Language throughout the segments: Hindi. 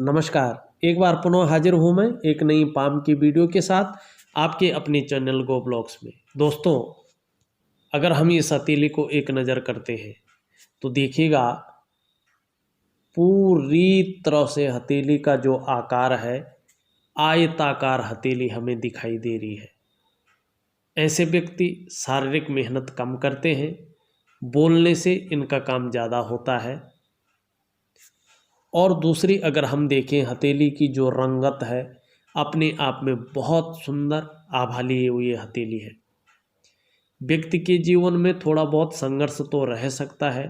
नमस्कार, एक बार पुनः हाजिर हूँ मैं एक नई पाम की वीडियो के साथ आपके अपने चैनल गो ब्लॉग्स में। दोस्तों, अगर हम इस हथेली को एक नज़र करते हैं तो देखिएगा पूरी तरह से हथेली का जो आकार है आयताकार हथेली हमें दिखाई दे रही है। ऐसे व्यक्ति शारीरिक मेहनत कम करते हैं, बोलने से इनका काम ज़्यादा होता है। और दूसरी अगर हम देखें हथेली की जो रंगत है अपने आप में बहुत सुंदर आभा लिए हुई हथेली है। व्यक्ति के जीवन में थोड़ा बहुत संघर्ष तो रह सकता है,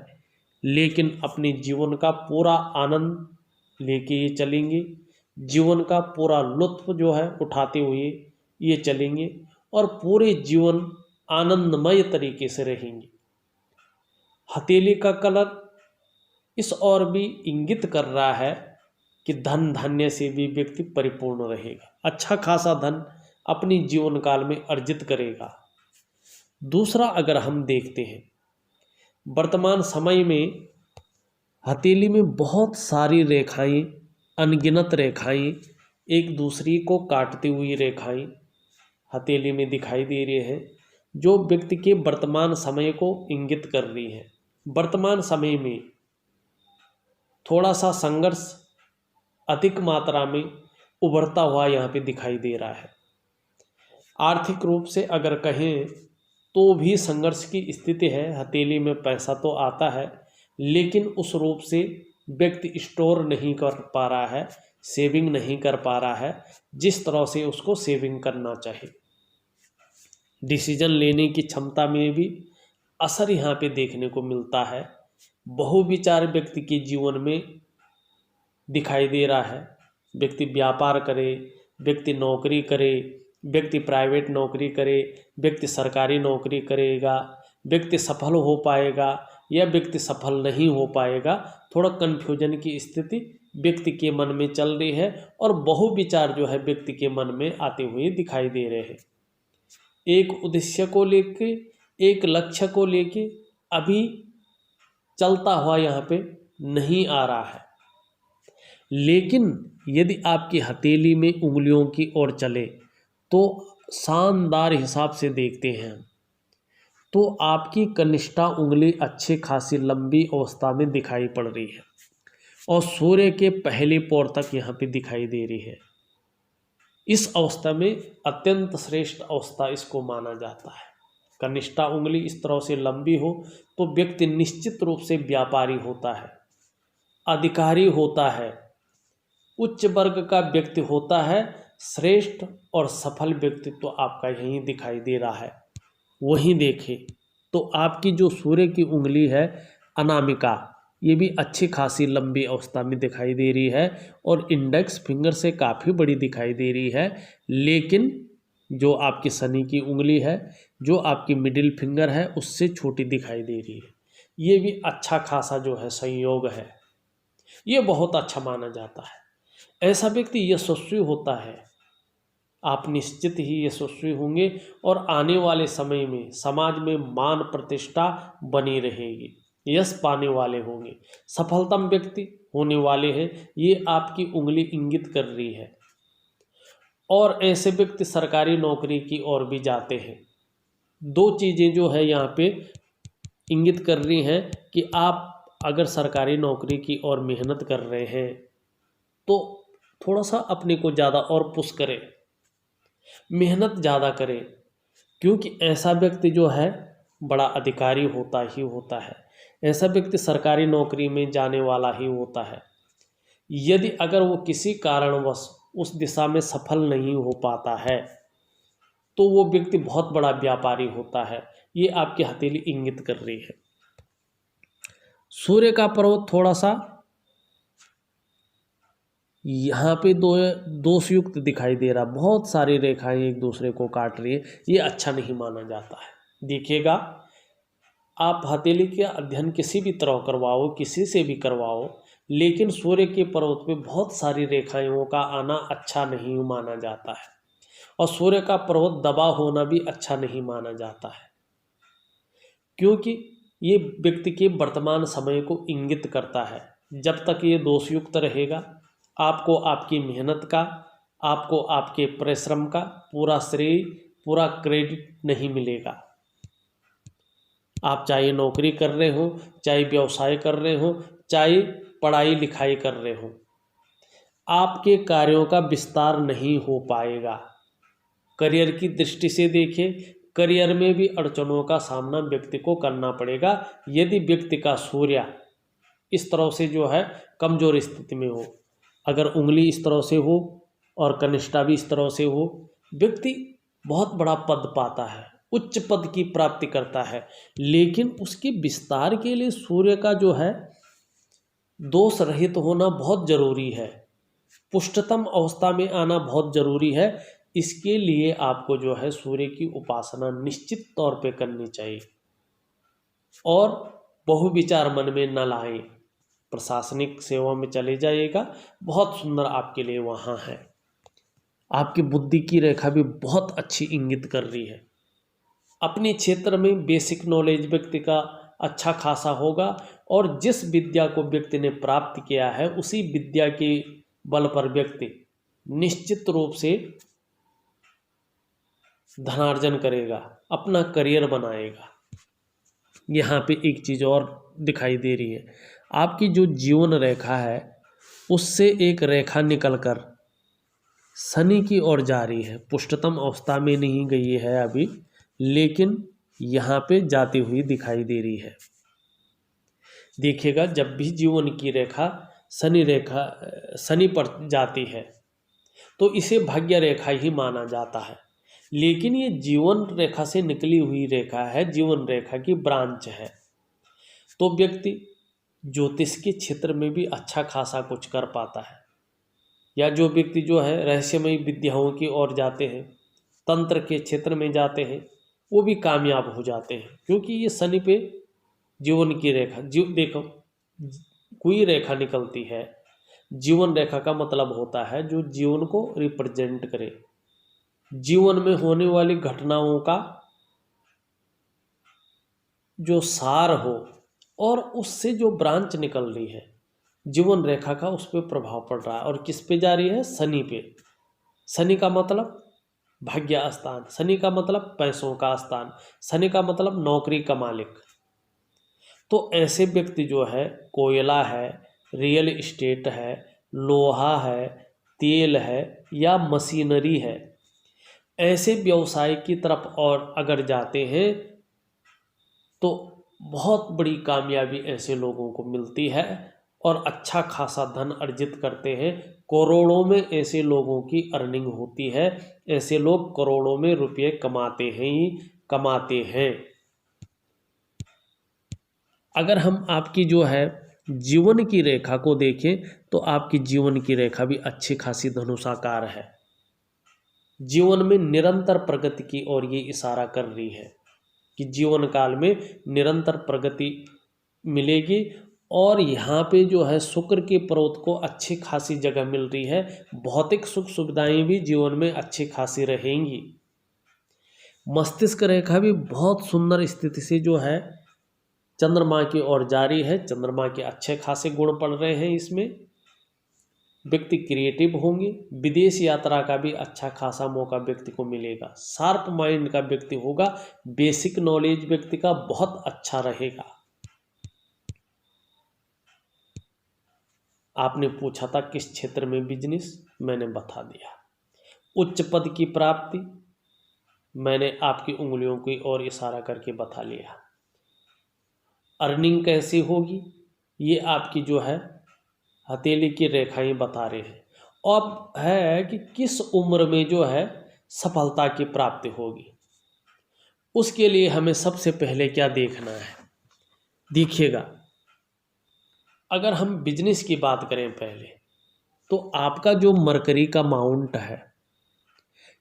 लेकिन अपने जीवन का पूरा आनंद लेके ये चलेंगे, जीवन का पूरा लुत्फ जो है उठाते हुए ये चलेंगे और पूरे जीवन आनंदमय तरीके से रहेंगे। हथेली का कलर इस ओर भी इंगित कर रहा है कि धन धान्य से भी व्यक्ति परिपूर्ण रहेगा, अच्छा खासा धन अपनी जीवन काल में अर्जित करेगा। दूसरा अगर हम देखते हैं वर्तमान समय में हथेली में बहुत सारी रेखाएं, अनगिनत रेखाएं, एक दूसरी को काटती हुई रेखाएं हथेली में दिखाई दे रही हैं, जो व्यक्ति के वर्तमान समय को इंगित कर रही है। वर्तमान समय में थोड़ा सा संघर्ष अधिक मात्रा में उभरता हुआ यहाँ पे दिखाई दे रहा है। आर्थिक रूप से अगर कहें तो भी संघर्ष की स्थिति है। हथेली में पैसा तो आता है, लेकिन उस रूप से व्यक्ति स्टोर नहीं कर पा रहा है, सेविंग नहीं कर पा रहा है जिस तरह से उसको सेविंग करना चाहिए। डिसीजन लेने की क्षमता में भी असर यहाँ पे देखने को मिलता है। बहुविचार व्यक्ति के जीवन में दिखाई दे रहा है। व्यक्ति व्यापार करे, व्यक्ति नौकरी करे, व्यक्ति प्राइवेट नौकरी करे, व्यक्ति सरकारी नौकरी करेगा, व्यक्ति सफल हो पाएगा या व्यक्ति सफल नहीं हो पाएगा, थोड़ा कन्फ्यूजन की स्थिति व्यक्ति के मन में चल रही है और बहुविचार जो है व्यक्ति के मन में आते हुए दिखाई दे रहे हैं। एक उद्देश्य को लेके, एक लक्ष्य को लेके अभी चलता हुआ यहाँ पे नहीं आ रहा है। लेकिन यदि आपकी हथेली में उंगलियों की ओर चले तो शानदार हिसाब से देखते हैं तो आपकी कनिष्ठा उंगली अच्छी खासी लंबी अवस्था में दिखाई पड़ रही है और सूर्य के पहले पोर तक यहाँ पे दिखाई दे रही है। इस अवस्था में अत्यंत श्रेष्ठ अवस्था इसको माना जाता है। कनिष्ठा उंगली इस तरह से लंबी हो तो व्यक्ति निश्चित रूप से व्यापारी होता है, अधिकारी होता है, उच्च वर्ग का व्यक्ति होता है। श्रेष्ठ और सफल व्यक्तित्व तो आपका यहीं दिखाई दे रहा है। वहीं देखें तो आपकी जो सूर्य की उंगली है अनामिका, ये भी अच्छी खासी लंबी अवस्था में दिखाई दे रही है और इंडेक्स फिंगर से काफ़ी बड़ी दिखाई दे रही है। लेकिन जो आपकी शनि की उंगली है, जो आपकी मिडिल फिंगर है, उससे छोटी दिखाई दे रही है। ये भी अच्छा खासा जो है संयोग है, ये बहुत अच्छा माना जाता है। ऐसा व्यक्ति यशस्वी होता है। आप निश्चित ही यशस्वी होंगे और आने वाले समय में समाज में मान प्रतिष्ठा बनी रहेगी, यश पाने वाले होंगे, सफलतम व्यक्ति होने वाले हैं, ये आपकी उंगली इंगित कर रही है। और ऐसे व्यक्ति सरकारी नौकरी की ओर भी जाते हैं। दो चीज़ें जो है यहाँ पे इंगित कर रही हैं कि आप अगर सरकारी नौकरी की ओर मेहनत कर रहे हैं तो थोड़ा सा अपने को ज़्यादा और पुश करें, मेहनत ज़्यादा करें, क्योंकि ऐसा व्यक्ति जो है बड़ा अधिकारी होता ही होता है। ऐसा व्यक्ति सरकारी नौकरी में जाने वाला ही होता है। यदि अगर वो किसी कारणवश उस दिशा में सफल नहीं हो पाता है तो वो व्यक्ति बहुत बड़ा व्यापारी होता है। ये आपकी हथेली इंगित कर रही है। सूर्य का पर्वत थोड़ा सा यहाँ पे दोषयुक्त दिखाई दे रहा, बहुत सारी रेखाएं एक दूसरे को काट रही है, ये अच्छा नहीं माना जाता है। देखिएगा, आप हथेली का अध्ययन किसी भी तरह करवाओ, किसी से भी करवाओ, लेकिन सूर्य के पर्वत पे बहुत सारी रेखाओं का आना अच्छा नहीं माना जाता है और सूर्य का पर्वत दबा होना भी अच्छा नहीं माना जाता है, क्योंकि ये व्यक्ति के वर्तमान समय को इंगित करता है। जब तक ये दोषयुक्त रहेगा, आपको आपकी मेहनत का, आपको आपके परिश्रम का पूरा श्रेय, पूरा क्रेडिट नहीं मिलेगा। आप चाहे नौकरी कर रहे हो, चाहे व्यवसाय कर रहे हो, चाहे पढ़ाई लिखाई कर रहे हो, आपके कार्यों का विस्तार नहीं हो पाएगा। करियर की दृष्टि से देखें, करियर में भी अड़चनों का सामना व्यक्ति को करना पड़ेगा यदि व्यक्ति का सूर्य इस तरह से जो है कमजोर स्थिति में हो। अगर उंगली इस तरह से हो और कनिष्ठा भी इस तरह से हो, व्यक्ति बहुत बड़ा पद पाता है, उच्च पद की प्राप्ति करता है, लेकिन उसके विस्तार के लिए सूर्य का जो है दोष रहित होना बहुत जरूरी है, पुष्टतम अवस्था में आना बहुत जरूरी है। इसके लिए आपको जो है सूर्य की उपासना निश्चित तौर पे करनी चाहिए और बहुविचार मन में न लाएं। प्रशासनिक सेवा में चले जाइएगा, बहुत सुंदर आपके लिए वहाँ है। आपकी बुद्धि की रेखा भी बहुत अच्छी इंगित कर रही है। अपने क्षेत्र में बेसिक नॉलेज व्यक्ति का अच्छा खासा होगा और जिस विद्या को व्यक्ति ने प्राप्त किया है उसी विद्या के बल पर व्यक्ति निश्चित रूप से धनार्जन करेगा, अपना करियर बनाएगा। यहाँ पे एक चीज़ और दिखाई दे रही है, आपकी जो जीवन रेखा है उससे एक रेखा निकलकर शनि की ओर जा रही है। पुष्टतम अवस्था में नहीं गई है अभी, लेकिन यहाँ पे जाती हुई दिखाई दे रही है। देखिएगा, जब भी जीवन की रेखा शनि पर जाती है तो इसे भाग्य रेखा ही माना जाता है, लेकिन ये जीवन रेखा से निकली हुई रेखा है, जीवन रेखा की ब्रांच है। तो व्यक्ति ज्योतिष के क्षेत्र में भी अच्छा खासा कुछ कर पाता है, या जो व्यक्ति जो है रहस्यमयी विद्याओं की ओर जाते हैं, तंत्र के क्षेत्र में जाते हैं, वो भी कामयाब हो जाते हैं, क्योंकि ये शनि पे जीवन की रेखा देखो, कोई रेखा निकलती है, जीवन रेखा का मतलब होता है जो जीवन को रिप्रेजेंट करे, जीवन में होने वाली घटनाओं का जो सार हो और उससे जो ब्रांच निकल रही है जीवन रेखा का, उस पर प्रभाव पड़ रहा है। और किस पे जा रही है? शनि पे। शनि का मतलब भाग्य स्थान, शनि का मतलब पैसों का स्थान, शनि का मतलब नौकरी का मालिक। तो ऐसे व्यक्ति जो है, कोयला है, रियल इस्टेट है, लोहा है, तेल है या मशीनरी है, ऐसे व्यवसाय की तरफ और अगर जाते हैं तो बहुत बड़ी कामयाबी ऐसे लोगों को मिलती है और अच्छा खासा धन अर्जित करते हैं। करोड़ों में ऐसे लोगों की अर्निंग होती है, ऐसे लोग करोड़ों में रुपये कमाते हैं ही कमाते हैं। अगर हम आपकी जो है जीवन की रेखा को देखें तो आपकी जीवन की रेखा भी अच्छी खासी धनुषाकार है, जीवन में निरंतर प्रगति की ओर ये इशारा कर रही है कि जीवन काल में निरंतर प्रगति मिलेगी। और यहाँ पे जो है शुक्र के पर्वत को अच्छी खासी जगह मिल रही है, भौतिक सुख सुविधाएं भी जीवन में अच्छी खासी रहेंगी। मस्तिष्क रेखा भी बहुत सुंदर स्थिति से जो है चंद्रमा की ओर जारी है, चंद्रमा के अच्छे खासे गुण पड़ रहे हैं इसमें। व्यक्ति क्रिएटिव होंगे, विदेश यात्रा का भी अच्छा खासा मौका व्यक्ति को मिलेगा, शार्प माइंड का व्यक्ति होगा, बेसिक नॉलेज व्यक्ति का बहुत अच्छा रहेगा। आपने पूछा था किस क्षेत्र में बिजनेस, मैंने बता दिया। उच्च पद की प्राप्ति मैंने आपकी उंगलियों की ओर इशारा करके बता लिया। अर्निंग कैसी होगी ये आपकी जो है हथेली की रेखाएं बता रहे हैं। अब है कि किस उम्र में जो है सफलता की प्राप्ति होगी, उसके लिए हमें सबसे पहले क्या देखना है। देखिएगा, अगर हम बिजनेस की बात करें पहले, तो आपका जो मरकरी का माउंट है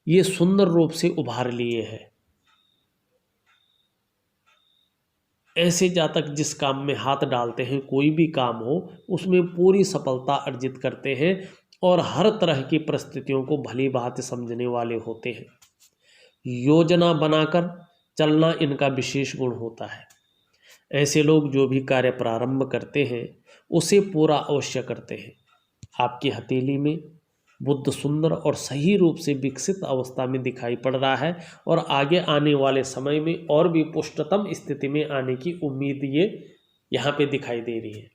ये सुंदर रूप से उभार लिए है। ऐसे जातक जिस काम में हाथ डालते हैं, कोई भी काम हो, उसमें पूरी सफलता अर्जित करते हैं और हर तरह की परिस्थितियों को भली भांति समझने वाले होते हैं। योजना बनाकर चलना इनका विशेष गुण होता है। ऐसे लोग जो भी कार्य प्रारंभ करते हैं उसे पूरा अवश्य करते हैं। आपकी हथेली में बुध सुंदर और सही रूप से विकसित अवस्था में दिखाई पड़ रहा है और आगे आने वाले समय में और भी पुष्टतम स्थिति में आने की उम्मीद ये यहाँ पे दिखाई दे रही है।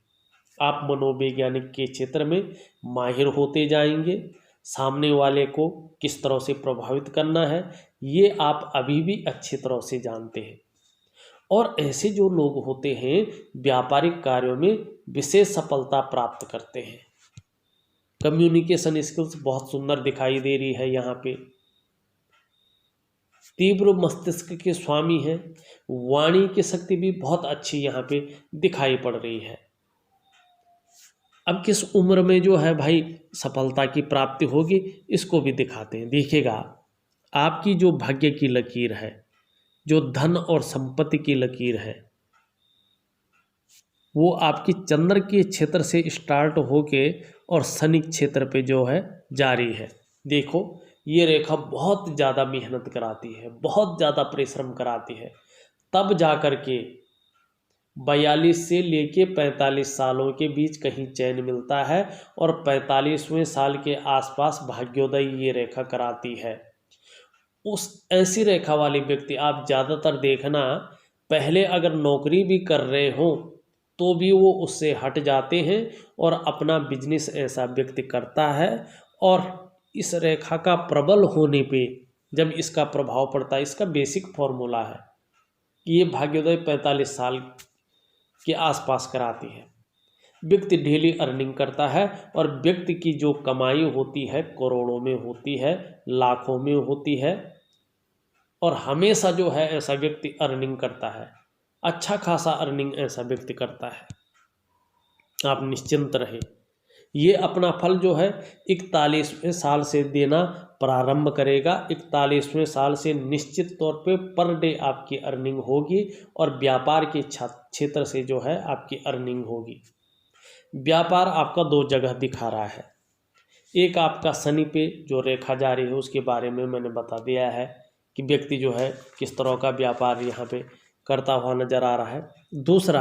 आप मनोवैज्ञानिक के क्षेत्र में माहिर होते जाएंगे। सामने वाले को किस तरह से प्रभावित करना है ये आप अभी भी अच्छी तरह से जानते हैं। और ऐसे जो लोग होते हैं व्यापारिक कार्यों में विशेष सफलता प्राप्त करते हैं। कम्युनिकेशन स्किल्स बहुत सुंदर दिखाई दे रही है यहाँ पे। तीव्र मस्तिष्क के स्वामी हैं। वाणी की शक्ति भी बहुत अच्छी यहाँ पे दिखाई पड़ रही है। अब किस उम्र में जो है भाई सफलता की प्राप्ति होगी इसको भी दिखाते हैं। देखिएगा आपकी जो भाग्य की लकीर है, जो धन और संपत्ति की लकीर है, वो आपकी चंद्र के क्षेत्र से स्टार्ट होके और शनि क्षेत्र पे जो है जारी है। देखो ये रेखा बहुत ज़्यादा मेहनत कराती है, बहुत ज़्यादा परिश्रम कराती है, तब जा कर के 42 से लेके 45 सालों के बीच कहीं चैन मिलता है और 45वें साल के आसपास भाग्योदय ये रेखा कराती है। उस ऐसी रेखा वाले व्यक्ति आप ज़्यादातर देखना पहले अगर नौकरी भी कर रहे हो तो भी वो उससे हट जाते हैं और अपना बिजनेस ऐसा व्यक्ति करता है। और इस रेखा का प्रबल होने पे जब इसका प्रभाव पड़ता है, इसका बेसिक फॉर्मूला है कि ये भाग्योदय 45 साल के आसपास कराती है। व्यक्ति डेली अर्निंग करता है और व्यक्ति की जो कमाई होती है करोड़ों में होती है, लाखों में होती है और हमेशा जो है ऐसा व्यक्ति अर्निंग करता है, अच्छा खासा अर्निंग ऐसा व्यक्ति करता है। आप निश्चिंत रहे, ये अपना फल जो है 41वें साल से देना प्रारंभ करेगा। 41वें साल से निश्चित तौर पे पर डे आपकी अर्निंग होगी और व्यापार के क्षेत्र से जो है आपकी अर्निंग होगी। व्यापार आपका दो जगह दिखा रहा है। एक आपका शनि पे जो रेखा जारी है उसके बारे में मैंने बता दिया है कि व्यक्ति जो है किस तरह का व्यापार यहाँ पे करता हुआ नजर आ रहा है। दूसरा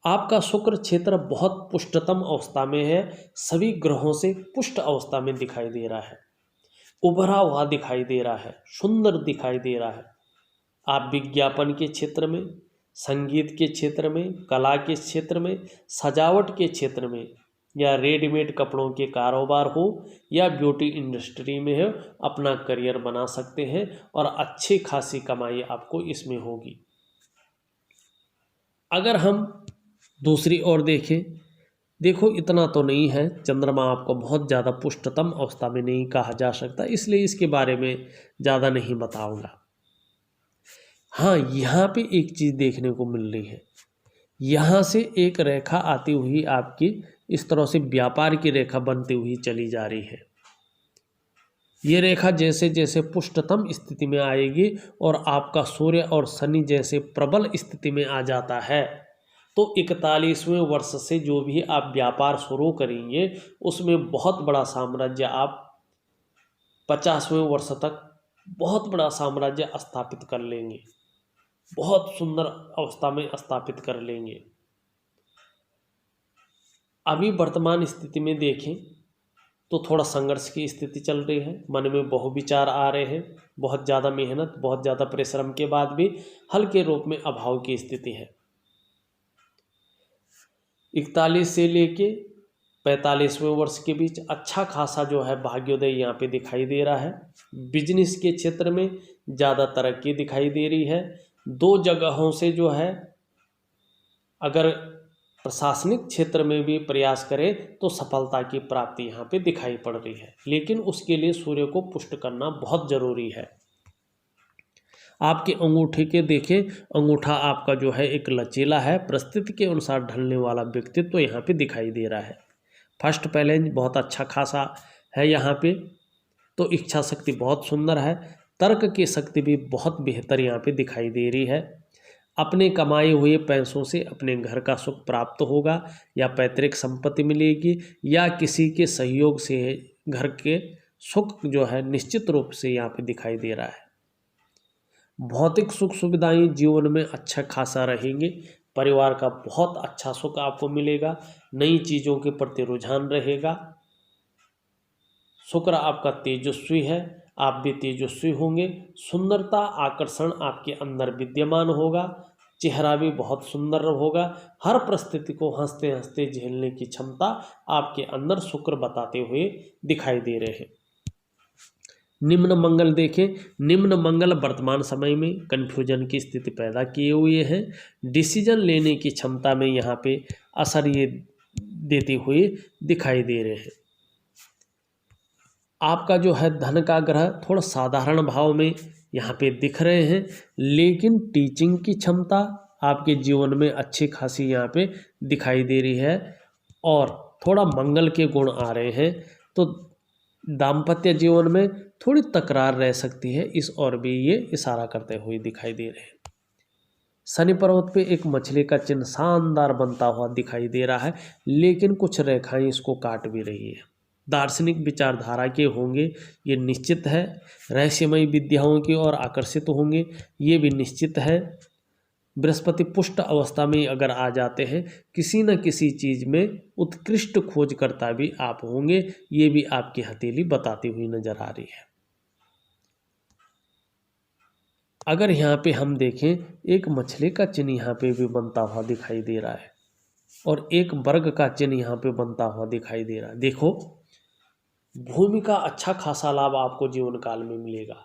आपका शुक्र क्षेत्र बहुत पुष्टतम अवस्था में है, सभी ग्रहों से पुष्ट अवस्था में दिखाई दे रहा है, उभरा हुआ दिखाई दे रहा है, सुंदर दिखाई दे रहा है। आप विज्ञापन के क्षेत्र में, संगीत के क्षेत्र में, कला के क्षेत्र में, सजावट के क्षेत्र में या रेडीमेड कपड़ों के कारोबार हो या ब्यूटी इंडस्ट्री में हो, अपना करियर बना सकते हैं और अच्छी खासी कमाई आपको इसमें होगी। अगर हम दूसरी ओर देखें, देखो इतना तो नहीं है, चंद्रमा आपको बहुत ज़्यादा पुष्टतम अवस्था में नहीं कहा जा सकता, इसलिए इसके बारे में ज़्यादा नहीं बताऊंगा। हाँ, यहाँ पे एक चीज़ देखने को मिल रही है, यहाँ से एक रेखा आती हुई आपकी इस तरह से व्यापार की रेखा बनती हुई चली जा रही है। ये रेखा जैसे जैसे पुष्टतम स्थिति में आएगी और आपका सूर्य और शनि जैसे प्रबल स्थिति में आ जाता है तो 41वें वर्ष से जो भी आप व्यापार शुरू करेंगे उसमें बहुत बड़ा साम्राज्य आप 50वें वर्ष तक बहुत बड़ा साम्राज्य स्थापित कर लेंगे, बहुत सुंदर अवस्था में स्थापित कर लेंगे। अभी वर्तमान स्थिति में देखें तो थोड़ा संघर्ष की स्थिति चल रही है, मन में बहुविचार आ रहे हैं, बहुत ज़्यादा मेहनत, बहुत ज़्यादा परिश्रम के बाद भी हल्के रूप में अभाव की स्थिति है। 41 से लेके 45वें वर्ष के बीच अच्छा खासा जो है भाग्योदय यहाँ पे दिखाई दे रहा है। बिजनेस के क्षेत्र में ज़्यादा तरक्की दिखाई दे रही है। दो जगहों से जो है अगर प्रशासनिक क्षेत्र में भी प्रयास करें तो सफलता की प्राप्ति यहाँ पे दिखाई पड़ रही है, लेकिन उसके लिए सूर्य को पुष्ट करना बहुत ज़रूरी है। आपके अंगूठे के देखें, अंगूठा आपका जो है एक लचीला है, परिस्थिति के अनुसार ढलने वाला व्यक्तित्व तो यहाँ पे दिखाई दे रहा है। फर्स्ट बैलेंस बहुत अच्छा खासा है यहाँ पे, तो इच्छा शक्ति बहुत सुंदर है, तर्क की शक्ति भी बहुत बेहतर यहाँ पे दिखाई दे रही है। अपने कमाए हुए पैसों से अपने घर का सुख प्राप्त होगा या पैतृक संपत्ति मिलेगी या किसी के सहयोग से घर के सुख जो है निश्चित रूप से यहाँ पे दिखाई दे रहा है। भौतिक सुख सुविधाएं जीवन में अच्छा खासा रहेंगे। परिवार का बहुत अच्छा सुख आपको मिलेगा। नई चीज़ों के प्रति रुझान रहेगा। शुक्र आपका तेजस्वी है, आप भी तेजस्वी होंगे। सुंदरता आकर्षण आपके अंदर विद्यमान होगा। चेहरा भी बहुत सुंदर होगा। हर परिस्थिति को हंसते हंसते झेलने की क्षमता आपके अंदर शुक्र बताते हुए दिखाई दे रहे हैं। निम्न मंगल देखें, निम्न मंगल वर्तमान समय में कन्फ्यूजन की स्थिति पैदा किए हुए हैं। डिसीजन लेने की क्षमता में यहाँ पे असर ये देते हुए दिखाई दे रहे हैं। आपका जो है धन का ग्रह थोड़ा साधारण भाव में यहाँ पे दिख रहे हैं, लेकिन टीचिंग की क्षमता आपके जीवन में अच्छी खासी यहाँ पे दिखाई दे रही है और थोड़ा मंगल के गुण आ रहे हैं। तो दाम्पत्य जीवन में थोड़ी तकरार रह सकती है, इस ओर भी ये इशारा करते हुए दिखाई दे रहे हैं। शनि पर्वत पे एक मछली का चिन्ह शानदार बनता हुआ दिखाई दे रहा है, लेकिन कुछ रेखाएं इसको काट भी रही है। दार्शनिक विचारधारा के होंगे, ये निश्चित है। रहस्यमयी विद्याओं की ओर आकर्षित होंगे, ये भी निश्चित है। बृहस्पति पुष्ट अवस्था में अगर आ जाते हैं, किसी न किसी चीज़ में उत्कृष्ट खोजकर्ता भी आप होंगे, ये भी आपकी हथेली बताती हुई नजर आ रही है। अगर यहाँ पे हम देखें, एक मछली का चिन्ह यहाँ पे भी बनता हुआ दिखाई दे रहा है और एक वर्ग का चिन्ह यहाँ पे बनता हुआ दिखाई दे रहा है। देखो, भूमि का अच्छा खासा लाभ आपको जीवन काल में मिलेगा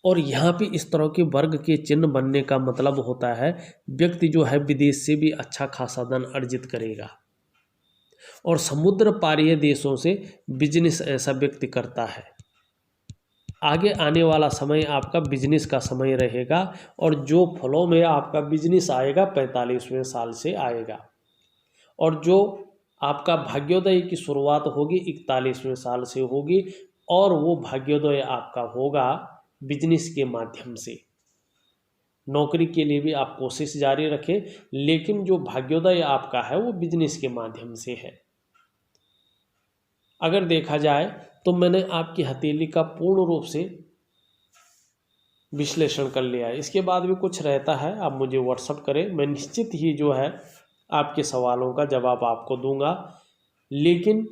और यहाँ पे इस तरह के वर्ग के चिन्ह बनने का मतलब होता है व्यक्ति जो है विदेश से भी अच्छा खासा धन अर्जित करेगा और समुद्र पारीय देशों से बिजनेस ऐसा व्यक्ति करता है। आगे आने वाला समय आपका बिजनेस का समय रहेगा और जो फलों में आपका बिजनेस आएगा 45वें साल से आएगा और जो आपका भाग्योदय की शुरुआत होगी 41वें साल से होगी और वो भाग्योदय आपका होगा बिजनेस के माध्यम से। नौकरी के लिए भी आप कोशिश जारी रखें, लेकिन जो भाग्योदय आपका है वो बिजनेस के माध्यम से है। अगर देखा जाए तो मैंने आपकी हथेली का पूर्ण रूप से विश्लेषण कर लिया है। इसके बाद भी कुछ रहता है आप मुझे व्हाट्सएप करें, मैं निश्चित ही जो है आपके सवालों का जवाब आपको दूंगा, लेकिन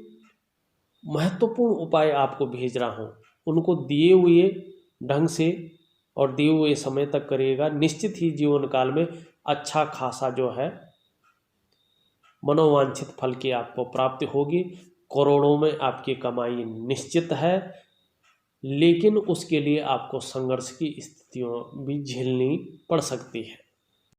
महत्वपूर्ण उपाय आपको भेज रहा हूँ, उनको दिए हुए ढंग से और दिए हुए समय तक करिएगा। निश्चित ही जीवन काल में अच्छा खासा जो है मनोवांछित फल की आपको प्राप्ति होगी। करोड़ों में आपकी कमाई निश्चित है, लेकिन उसके लिए आपको संघर्ष की स्थितियों भी झेलनी पड़ सकती है।